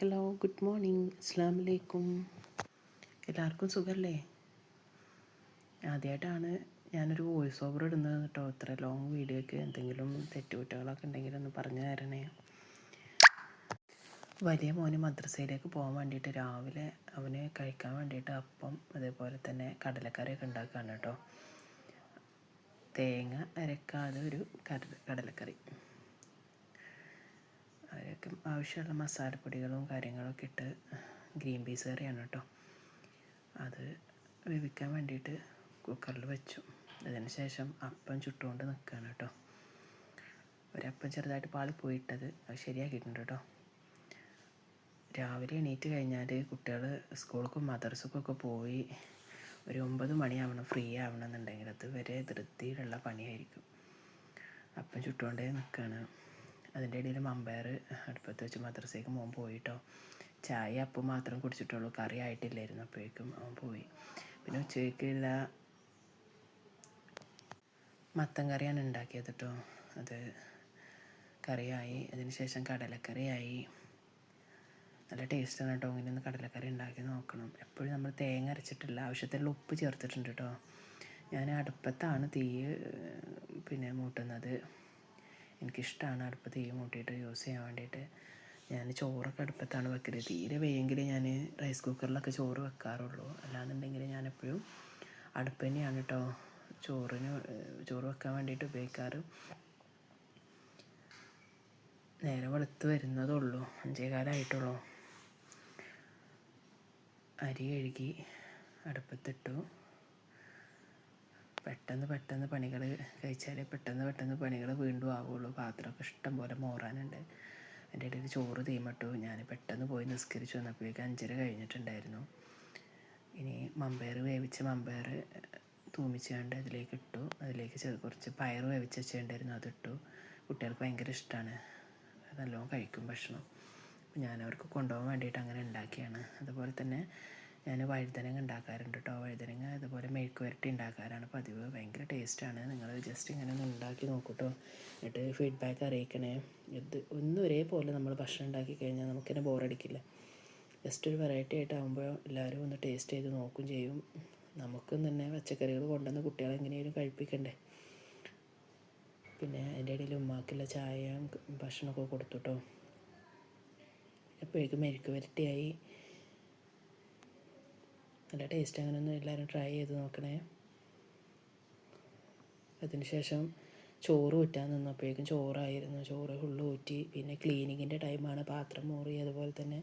Hello, good morning, അസ്സലാമു അലൈക്കും. എല്ലാവർക്കും സുഖമല്ലേ? ആദ്യമായിട്ടാണ് ഞാനൊരു വോയിസ് ഓവർ ഇടുന്നത് കേട്ടോ. ഇത്ര ലോങ് വീഡിയോയ്ക്ക് എന്തെങ്കിലും തെറ്റുകുറ്റങ്ങളൊക്കെ ഉണ്ടെങ്കിലൊന്ന് പറഞ്ഞു തരണേ. വലിയ മോന് മദ്രസയിലേക്ക് പോകാൻ വേണ്ടിയിട്ട് രാവിലെ അവന് കഴിക്കാൻ വേണ്ടിയിട്ട് അപ്പം അതേപോലെ തന്നെ കടലക്കറിയൊക്കെ ഉണ്ടാക്കുകയാണ് കേട്ടോ. തേങ്ങ അരക്കാതെ ഒരു കടലക്കറി. അതിലേക്ക് ആവശ്യമുള്ള മസാലപ്പൊടികളും കാര്യങ്ങളൊക്കെ ഇട്ട് ഗ്രീൻ പീസ് കറിയാണ് കേട്ടോ. അത് വേവിക്കാൻ വേണ്ടിയിട്ട് കുക്കറിൽ വെച്ചു. അതിന് ശേഷം അപ്പം ചുട്ടുകൊണ്ട് നിൽക്കുകയാണ് കേട്ടോ. ഒരപ്പം ചെറുതായിട്ട് പാളിപ്പോയിട്ടത് അത് ശരിയാക്കിയിട്ടുണ്ട് കേട്ടോ. രാവിലെ എണീറ്റ് കഴിഞ്ഞാൽ കുട്ടികൾ സ്കൂൾക്കും മദ്രസക്കൊക്കെ പോയി ഒരു 9 മണിയാവണം ഫ്രീ ആവണമെന്നുണ്ടെങ്കിൽ അതുവരെ ധൃതിയിലുള്ള പണിയായിരിക്കും. അപ്പം ചുട്ടുകൊണ്ടേ നിൽക്കുകയാണ്. അതിൻ്റെ ഇടയിൽ മമ്പയർ അടുപ്പത്ത് വെച്ച് മദ്രസയ്ക്ക് മോൻ പോയിട്ടോ. ചായ അപ്പം മാത്രം കുടിച്ചിട്ടുള്ളൂ, കറി ആയിട്ടില്ലായിരുന്നു. അപ്പോഴേക്കും അവൻ പോയി. പിന്നെ ഉച്ചയ്ക്കുള്ള മത്തൻ കറിയാണ് ഉണ്ടാക്കിയത് കേട്ടോ. അത് കറിയായി. അതിന് ശേഷം കടലക്കറിയായി. നല്ല ടേസ്റ്റാണ് കേട്ടോ. ഇങ്ങനെ ഒന്ന് കടലക്കറി ഉണ്ടാക്കി നോക്കണം. എപ്പോഴും നമ്മൾ തേങ്ങ അരച്ചിട്ടില്ല, ആവശ്യത്തിനുള്ള ഉപ്പ് ചേർത്തിട്ടുണ്ട് കേട്ടോ. ഞാൻ അടുപ്പത്താണ് തീ മൂട്ടുന്നത്. എനിക്കിഷ്ടമാണ് അടുപ്പ് തീ മൂട്ടിയിട്ട് യൂസ് ചെയ്യാൻ വേണ്ടിയിട്ട്. ഞാൻ ചോറൊക്കെ അടുപ്പത്താണ് വെക്കല്. തീരെ വെയ്യെങ്കിൽ ഞാൻ റൈസ് കുക്കറിലൊക്കെ ചോറ് വെക്കാറുള്ളൂ. അല്ലാന്നുണ്ടെങ്കിൽ ഞാനെപ്പോഴും അടുപ്പ് തന്നെയാണ് കേട്ടോ ചോറ് വെക്കാൻ വേണ്ടിയിട്ട് ഉപയോഗിക്കാറ്. നേരെ വെളുത്ത് വരുന്നതുള്ളൂ, 5:15 അരി കഴുകി അടുപ്പത്തിട്ടു. പെട്ടെന്ന് പണികൾ കഴിച്ചാൽ പെട്ടെന്ന് പണികൾ വീണ്ടും ആവുള്ളൂ. പാത്രമൊക്കെ ഇഷ്ടം പോലെ മോറാനുണ്ട്. എൻ്റെ ഇടയിൽ ചോറ് തീമട്ടു. ഞാൻ പെട്ടെന്ന് പോയി നിസ്കരിച്ച് വന്നപ്പോഴേക്കും 5:30 കഴിഞ്ഞിട്ടുണ്ടായിരുന്നു. ഇനി വേവിച്ച മമ്പയർ തൂമിച്ചുകൊണ്ട് അതിലേക്ക് ഇട്ടു. അതിലേക്ക് കുറച്ച് പയർ വേവിച്ച് വെച്ചിട്ടുണ്ടായിരുന്നു, അതിട്ടു. കുട്ടികൾക്ക് ഭയങ്കര ഇഷ്ടമാണ്, നല്ലോണം കഴിക്കും ഭക്ഷണം. ഞാൻ അവർക്ക് കൊണ്ടുപോകാൻ വേണ്ടിയിട്ട് അങ്ങനെ ഉണ്ടാക്കിയാണ്. അതുപോലെ തന്നെ ഞാൻ വഴുതനങ്ങ ഉണ്ടാക്കാറുണ്ട് കേട്ടോ. വഴുതനങ്ങ അതുപോലെ മെഴുക്ക് വരട്ടി ഉണ്ടാക്കാറാണ് പതിവ്. ഭയങ്കര ടേസ്റ്റാണ്. നിങ്ങൾ ജസ്റ്റ് ഇങ്ങനെ ഒന്ന് ഉണ്ടാക്കി നോക്കൂട്ടോ. എന്നിട്ട് ഫീഡ്ബാക്ക് അറിയിക്കണേ. ഒന്നും ഒരേപോലെ നമ്മൾ ഭക്ഷണം ഉണ്ടാക്കി കഴിഞ്ഞാൽ നമുക്കെന്നെ ബോറടിക്കില്ല. ജസ്റ്റ് ഒരു വെറൈറ്റി ആയിട്ടാകുമ്പോൾ എല്ലാവരും ഒന്ന് ടേസ്റ്റ് ചെയ്ത് നോക്കും ചെയ്യും. നമുക്കും തന്നെ പച്ചക്കറികൾ കൊണ്ടുവന്ന് കുട്ടികളെ എങ്ങനെയും കഴിപ്പിക്കണ്ടേ. പിന്നെ അതിൻ്റെ ഇടയിൽ ഉമ്മാക്കുള്ള ചായയും ഭക്ഷണമൊക്കെ കൊടുത്തു കേട്ടോ. എപ്പോഴേക്കും മെഴുക്ക് വരട്ടിയായി. നല്ല ടേസ്റ്റ്. അങ്ങനെ ഒന്ന് എല്ലാവരും ട്രൈ ചെയ്ത് നോക്കണേ. അതിന് ശേഷം ചോറ് ഊറ്റാൻ നിന്നപ്പോഴേക്കും ചോറായിരുന്നു. ചോറ് ഫുള്ള് ഊറ്റി. പിന്നെ ക്ലീനിങ്ങിൻ്റെ ടൈമാണ്. പാത്രം മോറി അതുപോലെ തന്നെ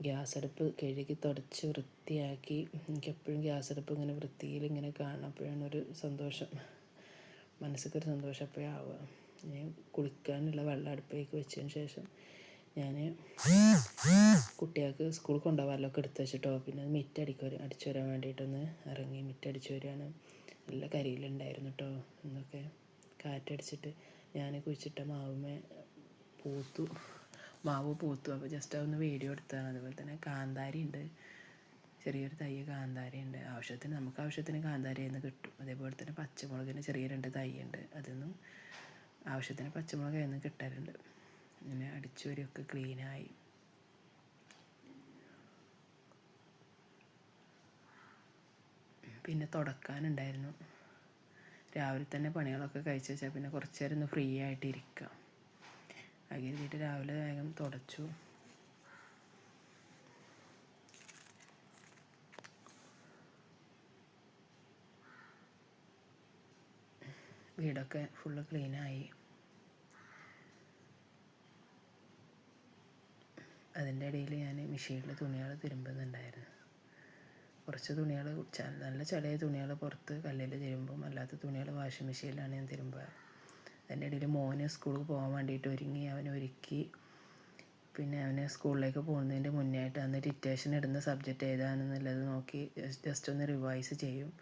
ഗ്യാസ് അടുപ്പ് കഴുകി തുടച്ച് വൃത്തിയാക്കി. എനിക്കെപ്പോഴും ഗ്യാസ് അടുപ്പ് ഇങ്ങനെ വൃത്തിയിൽ ഇങ്ങനെ കാണുമ്പോഴാണ് ഒരു സന്തോഷം, മനസ്സിക്കൊരു സന്തോഷം എപ്പോഴാവുക. ഇനി കുളിക്കാനുള്ള വെള്ളം അടുപ്പിലേക്ക് വെച്ചതിന് ശേഷം ഞാൻ കുട്ടികൾക്ക് സ്കൂളിൽ കൊണ്ടുപോകാനൊക്കെ എടുത്ത് വെച്ചിട്ടോ. പിന്നെ അടിച്ചു വരാൻ വേണ്ടിയിട്ടൊന്ന് ഇറങ്ങി മിറ്റടിച്ചു വരികയാണ്. നല്ല കരിയിലുണ്ടായിരുന്നു കേട്ടോ. എന്നൊക്കെ കാറ്റടിച്ചിട്ട് ഞാൻ കുഴിച്ചിട്ട മാവ് പൂത്തു. അപ്പോൾ ജസ്റ്റ് അതൊന്ന് വീഡിയോ എടുത്തതാണ്. അതുപോലെ തന്നെ കാന്താരി ഉണ്ട്, ചെറിയൊരു തൈ കാന്താരി ഉണ്ട്. നമുക്ക് ആവശ്യത്തിന് കാന്താരി എന്ന് കിട്ടും. അതേപോലെ തന്നെ പച്ചമുളകിന് ചെറിയ 2 തൈ ഉണ്ട്. അതൊന്നും ആവശ്യത്തിന് പച്ചമുളക് എന്ന് കിട്ടാറുണ്ട്. അങ്ങനെ അടിച്ചു വരിയൊക്കെ ക്ലീനായി. പിന്നെ തുടക്കാനുണ്ടായിരുന്നു. രാവിലെ തന്നെ പണികളൊക്കെ കഴിച്ച് വെച്ചാൽ പിന്നെ കുറച്ച് നേരം ഒന്ന് ഫ്രീ ആയിട്ട് ഇരിക്കാം. അത് കരുതിയിട്ട് രാവിലെ വേഗം തുടച്ചു. വീടൊക്കെ ഫുള്ള് ക്ലീനായി. അതിൻ്റെ ഇടയിൽ ഞാൻ മെഷീനിൽ തുണികൾ തിരുമ്പുന്നുണ്ടായിരുന്നു. കുറച്ച് തുണികൾ നല്ല ചെറിയ തുണികൾ പുറത്ത് കല്ലിൽ തിരുമ്പും, അല്ലാത്ത തുണികൾ വാഷിംഗ് മെഷീനിലാണ് ഞാൻ തിരുമ്പുക. അതിൻ്റെ ഇടയിൽ മോന് സ്കൂളിൽ പോകാൻ വേണ്ടിയിട്ട് ഒരുക്കി. പിന്നെ അവന് സ്കൂളിലേക്ക് പോകുന്നതിൻ്റെ മുന്നേ ആയിട്ട് അന്ന് ഡിറ്റേഷൻ ഇടുന്ന സബ്ജക്റ്റ് ഏതാണെന്നുള്ളത് നോക്കി ജസ്റ്റ് ഒന്ന് റിവൈസ് ചെയ്യും.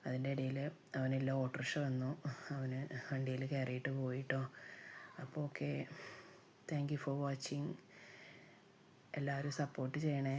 അതിൻ്റെ ഇടയിൽ അവനെല്ലാം ഓട്ടോറിക്ഷ വന്നു. അവന് വണ്ടിയിൽ കയറിയിട്ട് പോയിട്ടോ. അപ്പോൾ okay, thank you for watching. എല്ലാവരും സപ്പോർട്ട് ചെയ്യണേ.